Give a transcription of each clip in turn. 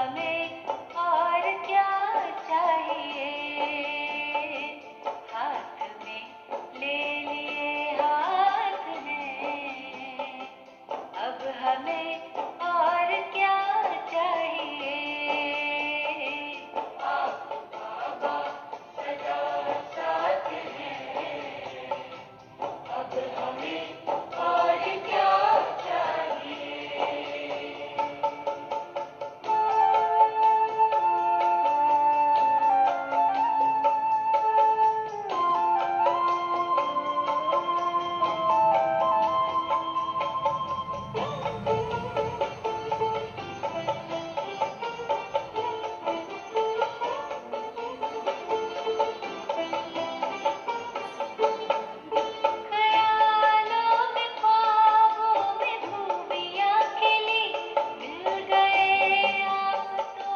हमें और क्या चाहिए। हाथ में ले लिए हाथ में, अब हमें और क्या चाहिए। आप बाबा सदा साथ हैं, अब हमें और क्या चाहिए। ख्यालों में ख्वाबों में खूबियाँ खिली, मिल गए आप तो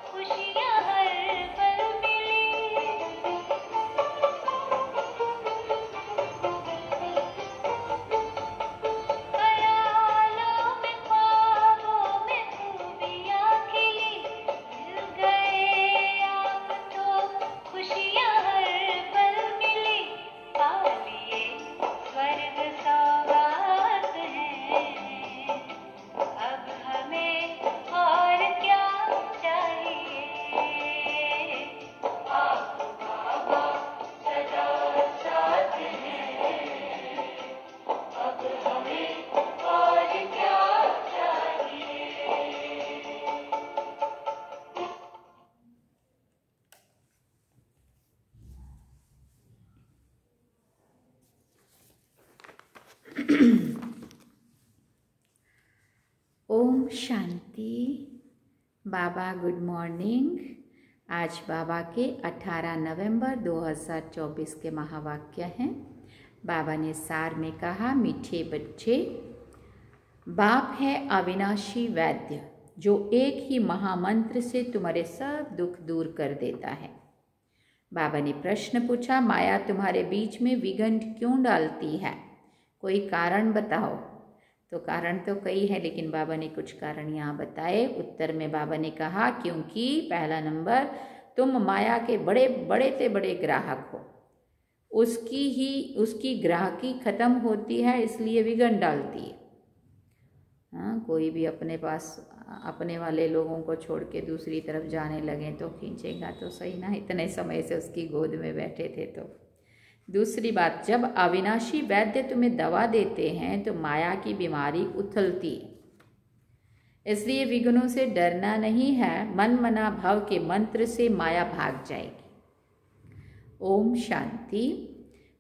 खुशियाँ हर पल मिली। ख्यालों में ख्वाबों में खूबियाँ खिली, मिल गए आप तो खुशियाँ हर पल मिली। पा लिए स्वर्ग सौगात है, अब हमें और क्या चाहिए। आप बाबा सदा साथ हैं, अब हमें और क्या चाहिए। ओम शांति। बाबा गुड मॉर्निंग। आज बाबा के 18 नवंबर 2024 के महावाक्य हैं। बाबा ने सार में कहा, मीठे बच्चे, बाप है अविनाशी वैद्य जो एक ही महामंत्र से तुम्हारे सब दुख दूर कर देता है। बाबा ने प्रश्न पूछा, माया तुम्हारे बीच में विघ्न क्यों डालती है? कोई कारण बताओ। तो कारण तो कई है, लेकिन बाबा ने कुछ कारण यहाँ बताए। उत्तर में बाबा ने कहा, क्योंकि पहला नंबर, तुम माया के बड़े बड़े से बड़े ग्राहक हो। उसकी ग्राहकी खत्म होती है, इसलिए विघ्न डालती है। हाँ, कोई भी अपने पास अपने वाले लोगों को छोड़ के दूसरी तरफ जाने लगे तो खींचेगा तो सही ना, इतने समय से उसकी गोद में बैठे थे। तो दूसरी बात, जब अविनाशी वैद्य तुम्हें दवा देते हैं तो माया की बीमारी उथलती है। इसलिए विघ्नों से डरना नहीं है, मन मना भाव के मंत्र से माया भाग जाएगी। ओम शांति।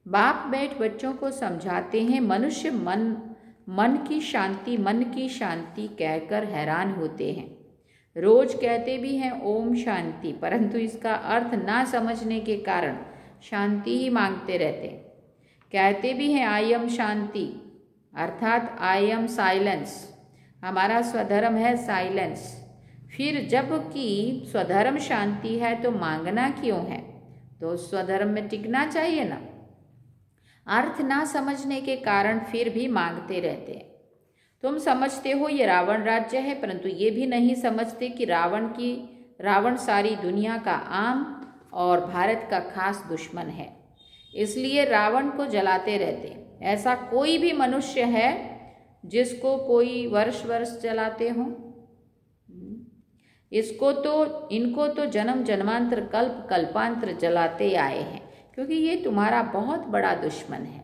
बाप बैठ बच्चों को समझाते हैं, मनुष्य मन की शांति कहकर हैरान होते हैं। रोज कहते भी हैं ओम शांति, परंतु इसका अर्थ ना समझने के कारण शांति ही मांगते रहते। कहते भी हैं आई एम शांति, अर्थात आई एम साइलेंस, हमारा स्वधर्म है साइलेंस। फिर जबकि स्वधर्म शांति है तो मांगना क्यों है? तो स्वधर्म में टिकना चाहिए ना। अर्थ ना समझने के कारण फिर भी मांगते रहते हैं। तुम समझते हो ये रावण राज्य है, परंतु ये भी नहीं समझते कि रावण सारी दुनिया का आम और भारत का खास दुश्मन है। इसलिए रावण को जलाते रहते। ऐसा कोई भी मनुष्य है जिसको कोई वर्ष जलाते हों? इनको तो जन्म जन्मांतर कल्प कल्पांतर जलाते आए हैं, क्योंकि ये तुम्हारा बहुत बड़ा दुश्मन है।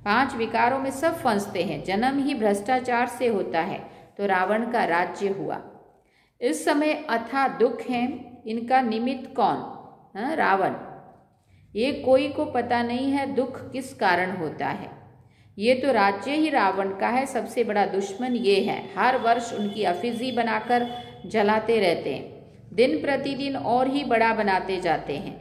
5 विकारों में सब फंसते हैं। जन्म ही भ्रष्टाचार से होता है, तो रावण का राज्य हुआ। इस समय अथाह दुख है। इनका निमित्त कौन? रावण। ये कोई को पता नहीं है दुख किस कारण होता है। ये तो राज्य ही रावण का है। सबसे बड़ा दुश्मन ये है। हर वर्ष उनकी अफिजी बनाकर जलाते रहते हैं। दिन प्रतिदिन और ही बड़ा बनाते जाते हैं।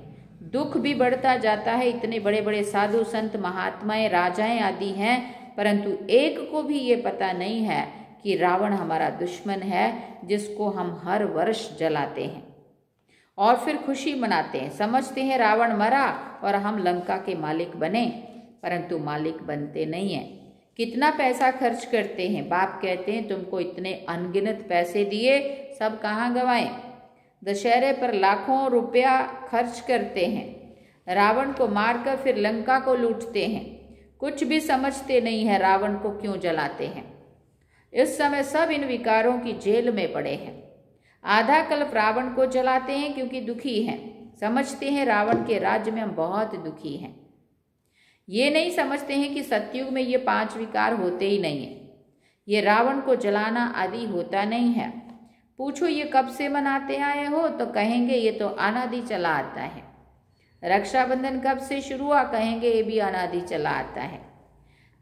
दुख भी बढ़ता जाता है। इतने बड़े बड़े साधु संत महात्माएं राजाएं आदि हैं, परंतु एक को भी ये पता नहीं है कि रावण हमारा दुश्मन है, जिसको हम हर वर्ष जलाते हैं और फिर खुशी मनाते हैं। समझते हैं रावण मरा और हम लंका के मालिक बने, परंतु मालिक बनते नहीं हैं। कितना पैसा खर्च करते हैं। बाप कहते हैं तुमको इतने अनगिनत पैसे दिए, सब कहाँ गंवाए। दशहरे पर लाखों रुपया खर्च करते हैं। रावण को मारकर फिर लंका को लूटते हैं। कुछ भी समझते नहीं है रावण को क्यों जलाते हैं। इस समय सब इन विकारों की जेल में पड़े हैं। आधा कल्प रावण को जलाते हैं क्योंकि दुखी हैं। समझते हैं रावण के राज्य में हम बहुत दुखी हैं। ये नहीं समझते हैं कि सतयुग में ये 5 विकार होते ही नहीं है। ये रावण को जलाना आदि होता नहीं है। पूछो ये कब से मनाते आए हो तो कहेंगे ये तो अनादि चला आता है। रक्षाबंधन कब से शुरू हुआ, कहेंगे ये भी अनादि चला आता है।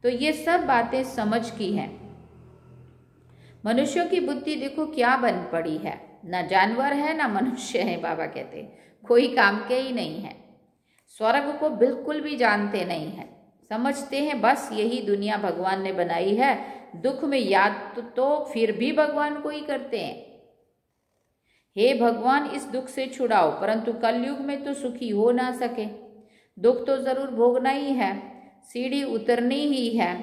तो ये सब बातें समझ की हैं। मनुष्यों की बुद्धि देखो क्या बन पड़ी है, ना जानवर है ना मनुष्य है। बाबा कहते हैं कोई काम के ही नहीं है। स्वर्ग को बिल्कुल भी जानते नहीं है। समझते हैं बस यही दुनिया भगवान ने बनाई है। दुख में याद तो फिर भी भगवान को ही करते हैं। हे भगवान इस दुख से छुड़ाओ, परंतु कलयुग में तो सुखी हो ना सके। दुख तो जरूर भोगना ही है, सीढ़ी उतरनी ही है।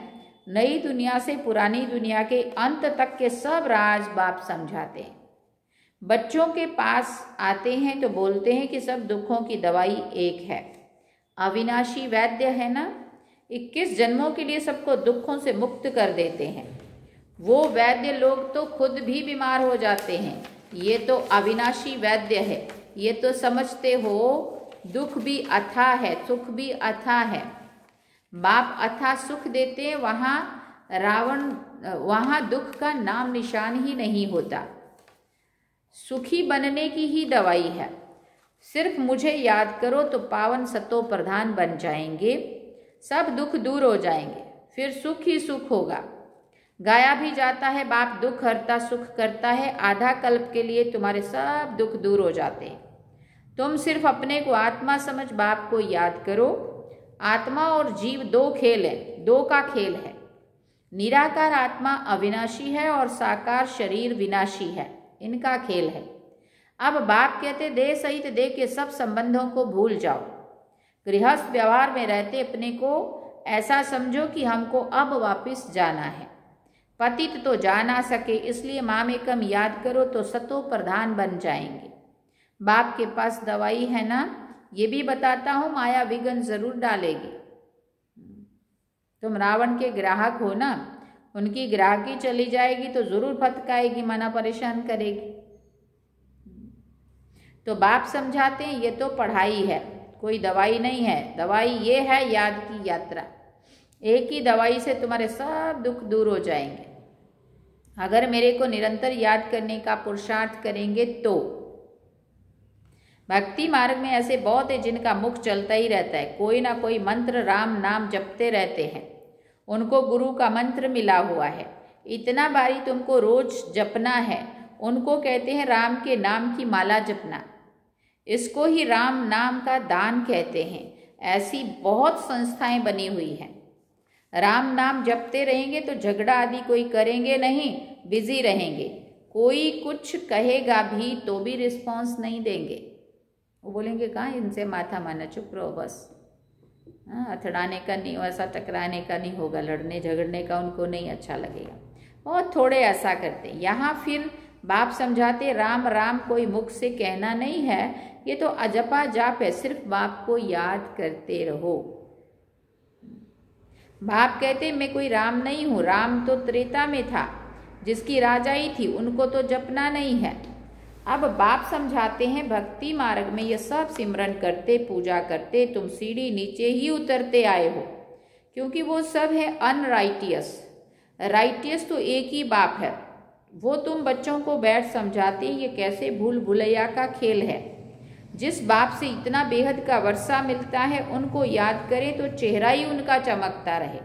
नई दुनिया से पुरानी दुनिया के अंत तक के सब राज बाप समझाते हैं। बच्चों के पास आते हैं तो बोलते हैं कि सब दुखों की दवाई एक है, अविनाशी वैद्य है ना। 21 जन्मों के लिए सबको दुखों से मुक्त कर देते हैं। वो वैद्य लोग तो खुद भी बीमार हो जाते हैं। ये तो अविनाशी वैद्य है। ये तो समझते हो दुख भी अथाह है, सुख भी अथाह है। बाप अथाह सुख देते हैं, वहाँ दुख का नाम निशान ही नहीं होता। सुखी बनने की ही दवाई है। सिर्फ मुझे याद करो तो पावन सतो प्रधान बन जाएंगे, सब दुख दूर हो जाएंगे, फिर सुख ही सुख होगा। गाया भी जाता है बाप दुख हरता सुख करता है। आधा कल्प के लिए तुम्हारे सब दुख दूर हो जाते हैं। तुम सिर्फ अपने को आत्मा समझ बाप को याद करो। आत्मा और जीव 2 खेल है, 2 का खेल है। निराकार आत्मा अविनाशी है और साकार शरीर विनाशी है, इनका खेल है। अब बाप कहते देह सहित देह के सब संबंधों को भूल जाओ। गृहस्थ व्यवहार में रहते अपने को ऐसा समझो कि हमको अब वापस जाना है। पतित तो जा ना सके, इसलिए मामेकम याद करो तो सतो प्रधान बन जाएंगे। बाप के पास दवाई है ना, ये भी बताता हूँ, माया विघ्न जरूर डालेगी। तुम रावण के ग्राहक हो ना, उनकी ग्राहकी चली जाएगी तो जरूर फटकाएगी, मना परेशान करेगी। तो बाप समझाते हैं ये तो पढ़ाई है, कोई दवाई नहीं है। दवाई ये है याद की यात्रा। एक ही दवाई से तुम्हारे सब दुख दूर हो जाएंगे अगर मेरे को निरंतर याद करने का पुरुषार्थ करेंगे तो। भक्ति मार्ग में ऐसे बहुत है जिनका मुख चलता ही रहता है, कोई ना कोई मंत्र राम नाम जपते रहते हैं। उनको गुरु का मंत्र मिला हुआ है, इतना बारी तुमको रोज जपना है। उनको कहते हैं राम के नाम की माला जपना। इसको ही राम नाम का दान कहते हैं। ऐसी बहुत संस्थाएं बनी हुई हैं। राम नाम जपते रहेंगे तो झगड़ा आदि कोई करेंगे नहीं, बिजी रहेंगे। कोई कुछ कहेगा भी तो भी रिस्पॉन्स नहीं देंगे। वो बोलेंगे कहाँ इनसे माथा मारना, चुप रहो बस। अथड़ाने का नहीं, वैसा टकराने का नहीं होगा, लड़ने झगड़ने का उनको नहीं अच्छा लगेगा। बहुत थोड़े ऐसा करते। यहाँ फिर बाप समझाते राम राम कोई मुख से कहना नहीं है, ये तो अजपा जाप है, सिर्फ बाप को याद करते रहो। बाप कहते मैं कोई राम नहीं हूँ, राम तो त्रेता में था, जिसकी राजाई थी, उनको तो जपना नहीं है। अब बाप समझाते हैं भक्ति मार्ग में ये सब सिमरन करते पूजा करते तुम सीढ़ी नीचे ही उतरते आए हो, क्योंकि वो सब है अनराइटियस। राइटियस तो एक ही बाप है, वो तुम बच्चों को बैठ समझाते ये कैसे भूल भुलैया का खेल है। जिस बाप से इतना बेहद का वर्षा मिलता है उनको याद करे तो चेहरा ही उनका चमकता रहे,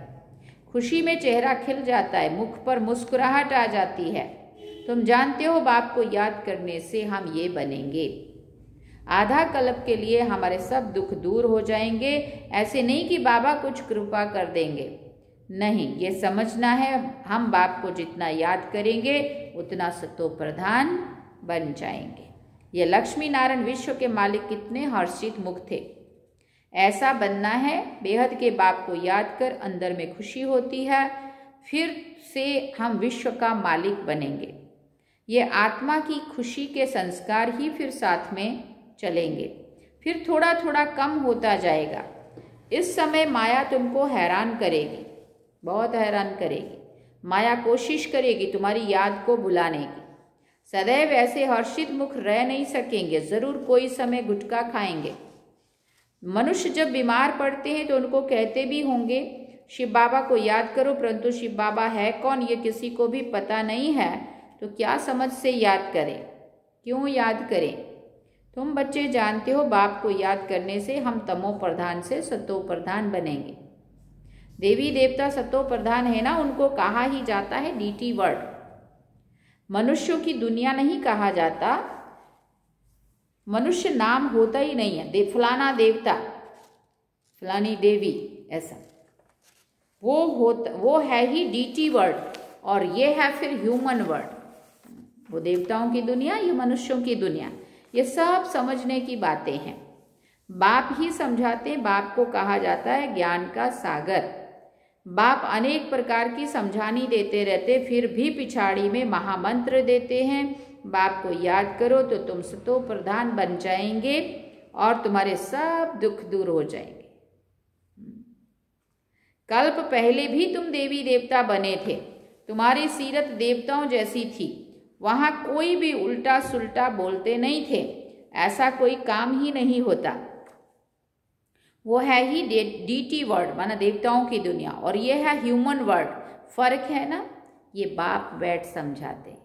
खुशी में चेहरा खिल जाता है, मुख पर मुस्कुराहट आ जाती है। तुम जानते हो बाप को याद करने से हम ये बनेंगे। आधा कल्प के लिए हमारे सब दुख दूर हो जाएंगे। ऐसे नहीं कि बाबा कुछ कृपा कर देंगे, नहीं, ये समझना है हम बाप को जितना याद करेंगे उतना सतो प्रधान बन जाएंगे। ये लक्ष्मी नारायण विश्व के मालिक कितने हर्षित मुख थे। ऐसा बनना है। बेहद के बाप को याद कर अंदर में खुशी होती है। फिर से हम विश्व का मालिक बनेंगे। ये आत्मा की खुशी के संस्कार ही फिर साथ में चलेंगे, फिर थोड़ा थोड़ा कम होता जाएगा। इस समय माया तुमको हैरान करेगी, बहुत हैरान करेगी। माया कोशिश करेगी तुम्हारी याद को भुलाने की। सदैव ऐसे हर्षित मुख रह नहीं सकेंगे, जरूर कोई समय गुटखा खाएंगे। मनुष्य जब बीमार पड़ते हैं तो उनको कहते भी होंगे शिव बाबा को याद करो, परंतु शिव बाबा है कौन ये किसी को भी पता नहीं है, तो क्या समझ से याद करें, क्यों याद करें। तुम बच्चे जानते हो बाप को याद करने से हम तमो प्रधान से सतो प्रधान बनेंगे। देवी देवता सतो प्रधान है ना, उनको कहा ही जाता है डीटी वर्ड। मनुष्यों की दुनिया नहीं कहा जाता, मनुष्य नाम होता ही नहीं है। फलाना देवता, फलानी देवी, ऐसा वो है ही डीटी वर्ड, और ये है फिर ह्यूमन वर्ड। वो देवताओं की दुनिया, ये मनुष्यों की दुनिया, ये सब समझने की बातें हैं। बाप ही समझाते, बाप को कहा जाता है ज्ञान का सागर। बाप अनेक प्रकार की समझानी देते रहते, फिर भी पिछाड़ी में महामंत्र देते हैं। बाप को याद करो तो तुम सतो प्रधान बन जाएंगे और तुम्हारे सब दुख दूर हो जाएंगे। कल्प पहले भी तुम देवी देवता बने थे, तुम्हारी सीरत देवताओं जैसी थी। वहां कोई भी उल्टा सुल्टा बोलते नहीं थे, ऐसा कोई काम ही नहीं होता। वो है ही डीटी वर्ड, माना देवताओं की दुनिया, और ये है ह्यूमन वर्ड। फर्क है ना, ये बाप बैठ समझाते हैं।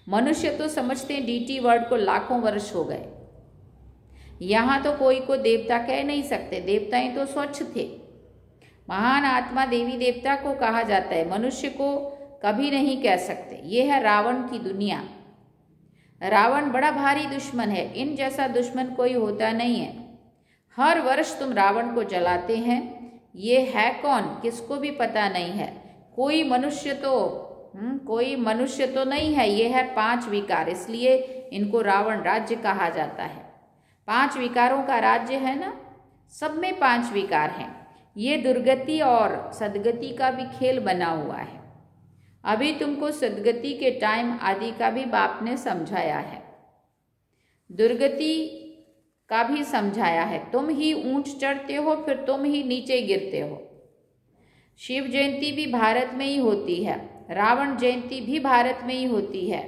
मनुष्य तो समझते हैं डीटी वर्ड को लाखों वर्ष हो गए। यहां तो कोई को देवता कह नहीं सकते, देवताएं तो स्वच्छ थे। महान आत्मा देवी देवता को कहा जाता है, मनुष्य को कभी नहीं कह सकते। ये है रावण की दुनिया। रावण बड़ा भारी दुश्मन है, इन जैसा दुश्मन कोई होता नहीं है। हर वर्ष तुम रावण को जलाते हैं, ये है कौन किसको भी पता नहीं है। कोई मनुष्य तो नहीं है, ये है 5 विकार, इसलिए इनको रावण राज्य कहा जाता है। 5 विकारों का राज्य है ना, सब में 5 विकार हैं। ये दुर्गति और सदगति का भी खेल बना हुआ है। अभी तुमको सदगति के टाइम आदि का भी बाप ने समझाया है, दुर्गति का भी समझाया है। तुम ही ऊंच चढ़ते हो, फिर तुम ही नीचे गिरते हो। शिव जयंती भी भारत में ही होती है, रावण जयंती भी भारत में ही होती है।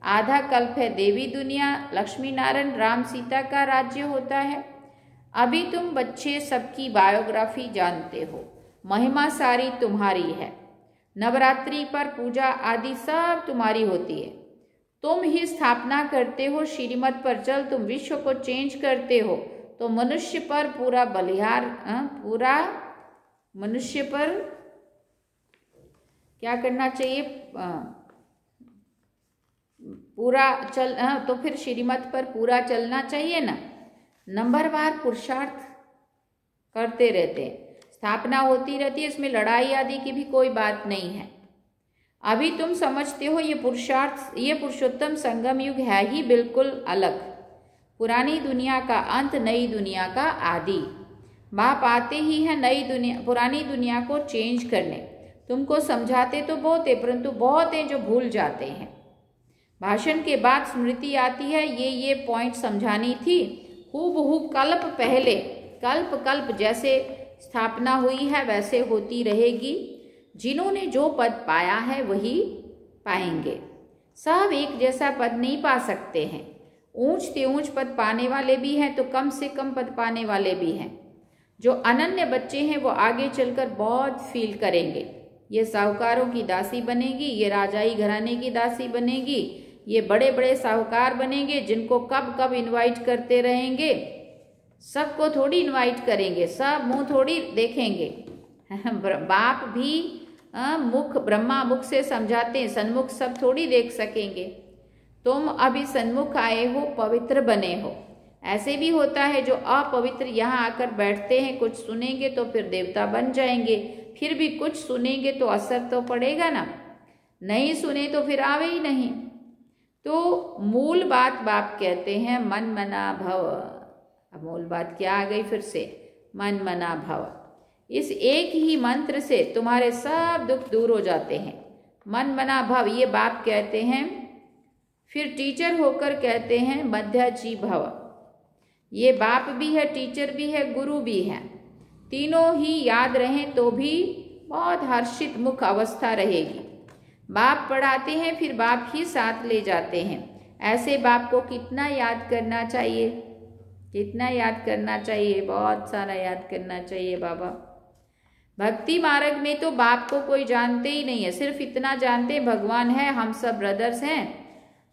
आधा कल्प है देवी दुनिया, लक्ष्मी नारायण राम सीता का राज्य होता है। अभी तुम बच्चे सबकी बायोग्राफी जानते हो, महिमा सारी तुम्हारी है। नवरात्रि पर पूजा आदि सब तुम्हारी होती है। तुम ही स्थापना करते हो, श्रीमत पर चल तुम विश्व को चेंज करते हो। तो मनुष्य पर पूरा बलिहार, पूरा मनुष्य पर क्या करना चाहिए, पूरा चल, तो फिर श्रीमत पर पूरा चलना चाहिए ना। नंबरवार पुरुषार्थ करते रहते हैं, स्थापना होती रहती है, इसमें लड़ाई आदि की भी कोई बात नहीं है। अभी तुम समझते हो ये पुरुषार्थ, ये पुरुषोत्तम संगम युग है ही बिल्कुल अलग। पुरानी दुनिया का अंत, नई दुनिया का आदि। बाप आते ही है नई दुनिया, पुरानी दुनिया को चेंज करने। तुमको समझाते तो बहुत है, परंतु बहुत है जो भूल जाते हैं। भाषण के बाद स्मृति आती है, ये पॉइंट समझानी थी। हूबहू कल्प पहले, कल्प जैसे स्थापना हुई है वैसे होती रहेगी। जिन्होंने जो पद पाया है वही पाएंगे। सब एक जैसा पद नहीं पा सकते हैं। ऊंच से ऊंच पद पाने वाले भी हैं, तो कम से कम पद पाने वाले भी हैं। जो अनन्य बच्चे हैं वो आगे चलकर बहुत फील करेंगे। ये साहूकारों की दासी बनेगी, ये राजाई घराने की दासी बनेगी, ये बड़े बड़े साहूकार बनेंगे जिनको कब कब इनवाइट करते रहेंगे। सबको थोड़ी इनवाइट करेंगे, सब मुंह थोड़ी देखेंगे। बाप भी मुख, ब्रह्मा मुख से समझाते हैं, सन्मुख सब थोड़ी देख सकेंगे। तुम अभी सन्मुख आए हो, पवित्र बने हो। ऐसे भी होता है जो अपवित्र यहाँ आकर बैठते हैं, कुछ सुनेंगे तो फिर देवता बन जाएंगे, फिर भी कुछ सुनेंगे तो असर तो पड़ेगा ना, नहीं सुने तो फिर आवे ही नहीं। तो मूल बात बाप कहते हैं मन मना भव। अब मूल बात क्या आ गई फिर से, मन मना भव। इस एक ही मंत्र से तुम्हारे सब दुख दूर हो जाते हैं। मन मना भव, ये बाप कहते हैं। फिर टीचर होकर कहते हैं मध्याजी भव। ये बाप भी है, टीचर भी है, गुरु भी है। तीनों ही याद रहें तो भी बहुत हर्षित मुख अवस्था रहेगी। बाप पढ़ाते हैं, फिर बाप ही साथ ले जाते हैं। ऐसे बाप को कितना याद करना चाहिए, कितना याद करना चाहिए, बहुत सारा याद करना चाहिए बाबा। भक्ति मार्ग में तो बाप को कोई जानते ही नहीं है, सिर्फ इतना जानते हैं भगवान है, हम सब ब्रदर्स हैं।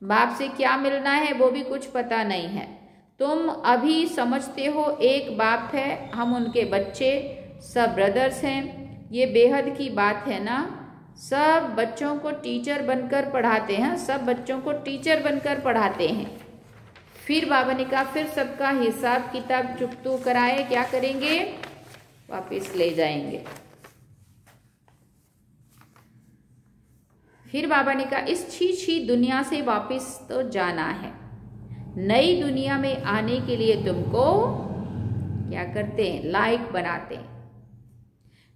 बाप से क्या मिलना है वो भी कुछ पता नहीं है। तुम अभी समझते हो एक बाप है, हम उनके बच्चे, सब ब्रदर्स हैं। ये बेहद की बात है ना। सब बच्चों को टीचर बनकर पढ़ाते हैं, सब बच्चों को टीचर बनकर पढ़ाते हैं। फिर बाबा ने कहा फिर सबका हिसाब किताब चुकतू कराए, क्या करेंगे, वापिस ले जाएंगे। फिर बाबा ने कहा इस छी दुनिया से वापिस तो जाना है। नई दुनिया में आने के लिए तुमको क्या करते हैं, लायक बनाते हैं।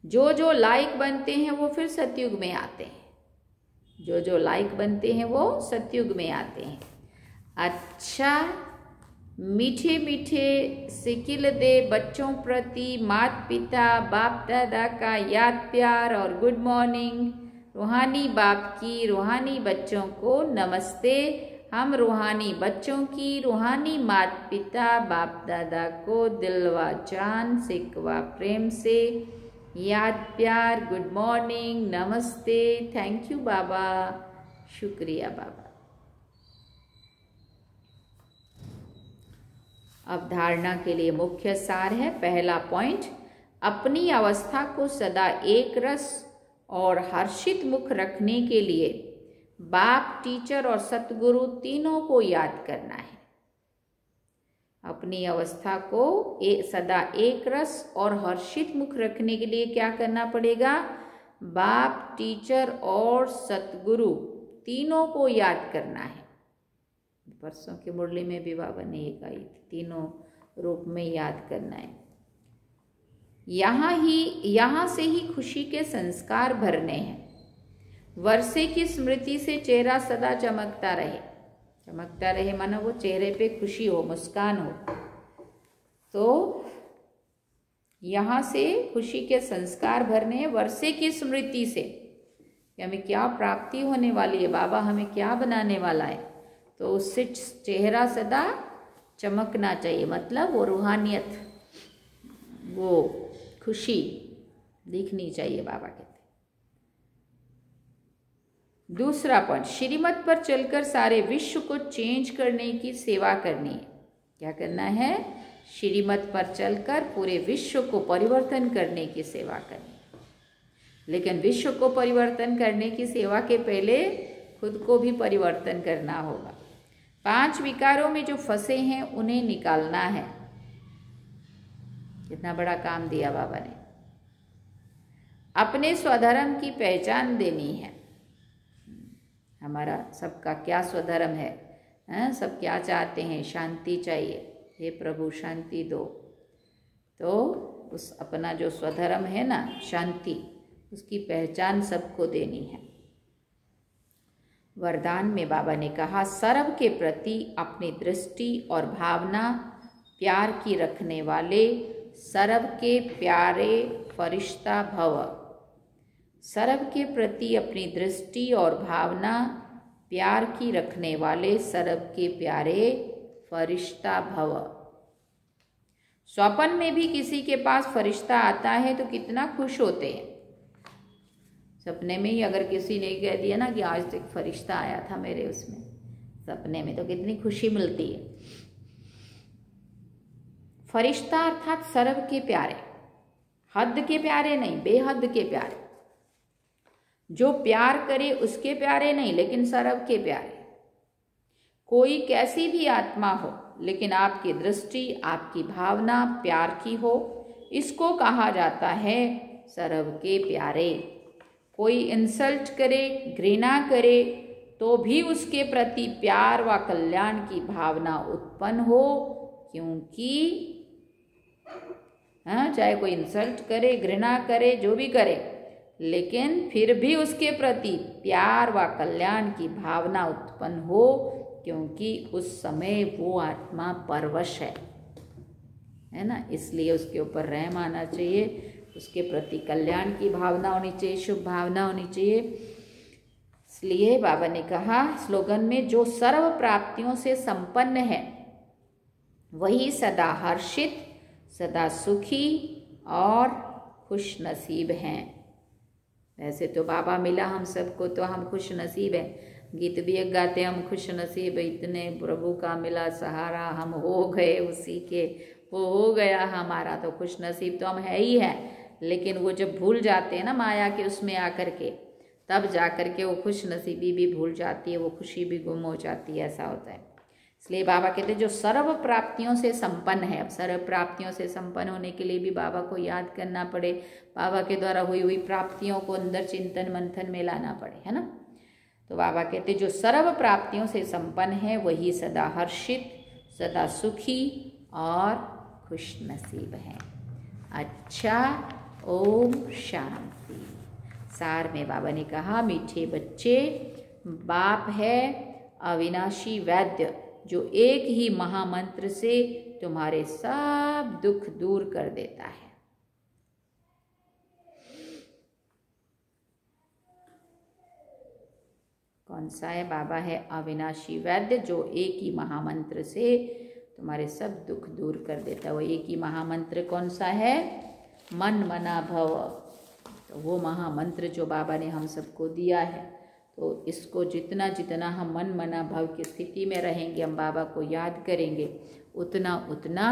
जो जो लायक बनते हैं वो फिर सतयुग में आते हैं। जो जो लायक बनते हैं वो सतयुग में आते हैं। अच्छा, मीठे मीठे सिकिल दे बच्चों प्रति माता पिता बाप दादा का याद प्यार और गुड मॉर्निंग। रूहानी बाप की रूहानी बच्चों को नमस्ते। हम रूहानी बच्चों की रूहानी माता पिता बाप दादा को दिलवा जान सिकवा प्रेम से याद प्यार, गुड मॉर्निंग, नमस्ते, थैंक यू बाबा, शुक्रिया बाबा। अब धारणा के लिए मुख्य सार है। पहला पॉइंट, अपनी अवस्था को सदा एक रस और हर्षित मुख रखने के लिए बाप, टीचर और सतगुरु तीनों को याद करना है। अपनी अवस्था को सदा एक रस और हर्षित मुख रखने के लिए क्या करना पड़ेगा, बाप, टीचर और सतगुरु तीनों को याद करना है। परसों की मुरली में भी बाबा ने ये कही, तीनों रूप में याद करना है। यहाँ से ही खुशी के संस्कार भरने हैं। वर्षे की स्मृति से चेहरा सदा चमकता रहे। चमकता रहे मानो वो चेहरे पे खुशी हो, मुस्कान हो। तो यहाँ से खुशी के संस्कार भरने हैं। वर्षे की स्मृति से कि हमें क्या प्राप्ति होने वाली है, बाबा हमें क्या बनाने वाला है, तो उससे चेहरा सदा चमकना चाहिए। मतलब वो रूहानियत, वो खुशी दिखनी चाहिए बाबा कहते। दूसरा पॉइंट, श्रीमत पर चलकर सारे विश्व को चेंज करने की सेवा करनी है। क्या करना है, श्रीमत पर चलकर पूरे विश्व को परिवर्तन करने की सेवा करनी है। लेकिन विश्व को परिवर्तन करने की सेवा के पहले खुद को भी परिवर्तन करना होगा। 5 विकारों में जो फंसे हैं उन्हें निकालना है। कितना बड़ा काम दिया बाबा ने। अपने स्वधर्म की पहचान देनी है। हमारा सबका क्या स्वधर्म है, सब क्या चाहते हैं, शांति चाहिए, हे प्रभु शांति दो। तो उस अपना जो स्वधर्म है ना, शांति, उसकी पहचान सबको देनी है। वरदान में बाबा ने कहा सर्व के प्रति अपनी दृष्टि और भावना प्यार की रखने वाले सर्व के प्यारे फरिश्ता भव। सर्व के प्रति अपनी दृष्टि और भावना प्यार की रखने वाले सर्व के प्यारे फरिश्ता भव। स्वप्न में भी किसी के पास फरिश्ता आता है तो कितना खुश होते हैं। सपने में ही अगर किसी ने कह दिया ना कि आज तक फरिश्ता आया था मेरे उसमें सपने में, तो कितनी खुशी मिलती है। फरिश्ता अर्थात सर्व के प्यारे, हद के प्यारे नहीं, बेहद के प्यारे। जो प्यार करे उसके प्यारे नहीं, लेकिन सर्व के प्यारे। कोई कैसी भी आत्मा हो, लेकिन आपकी दृष्टि, आपकी भावना प्यार की हो, इसको कहा जाता है सर्व के प्यारे। कोई इंसल्ट करे, घृणा करे, तो भी उसके प्रति प्यार व कल्याण की भावना उत्पन्न हो, क्योंकि हाँ, चाहे कोई इंसल्ट करे, घृणा करे, जो भी करे, लेकिन फिर भी उसके प्रति प्यार व कल्याण की भावना उत्पन्न हो, क्योंकि उस समय वो आत्मा परवश है ना। इसलिए उसके ऊपर रहम आना चाहिए, उसके प्रति कल्याण की भावना होनी चाहिए, शुभ भावना होनी चाहिए। इसलिए बाबा ने कहा स्लोगन में, जो सर्व प्राप्तियों से संपन्न है वही सदा हर्षित, सदा सुखी और खुश नसीब हैं। वैसे तो बाबा मिला हम सबको तो हम खुश नसीब हैं, गीत भी एक गाते हम खुश नसीब, इतने प्रभु का मिला सहारा, हम हो गए उसी के, वो हो गया हमारा, तो खुश नसीब तो हम है ही है। लेकिन वो जब भूल जाते हैं ना माया के उसमें आकर के, तब जाकर के वो खुश नसीबी भी भूल जाती है, वो खुशी भी गुम हो जाती है, ऐसा होता है। इसलिए बाबा कहते हैं जो सर्व प्राप्तियों से संपन्न है। अब सर्व प्राप्तियों से संपन्न होने के लिए भी बाबा को याद करना पड़े, बाबा के द्वारा हुई हुई प्राप्तियों को अंदर चिंतन मंथन में लाना पड़े, है ना। तो बाबा कहते जो सर्व प्राप्तियों से संपन्न है वही सदा हर्षित, सदा सुखी और खुश नसीब है। अच्छा, ओम शांति। सार में बाबा ने कहा, मीठे बच्चे, बाप है अविनाशी वैद्य जो एक ही महामंत्र से तुम्हारे सब दुख दूर कर देता है। कौन सा है? बाबा है अविनाशी वैद्य जो एक ही महामंत्र से तुम्हारे सब दुख दूर कर देता है। वो एक ही महामंत्र कौन सा है? मन मना भव। तो वो महामंत्र जो बाबा ने हम सबको दिया है, तो इसको जितना जितना हम मन मना भव की स्थिति में रहेंगे, हम बाबा को याद करेंगे, उतना उतना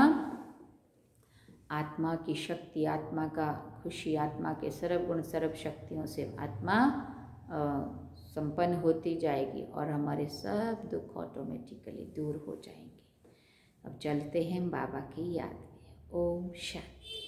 आत्मा की शक्ति, आत्मा का खुशी, आत्मा के सर्व गुण सर्व शक्तियों से आत्मा संपन्न होती जाएगी और हमारे सब दुख ऑटोमेटिकली दूर हो जाएंगे। अब चलते हैं बाबा की याद में। ओम शांति।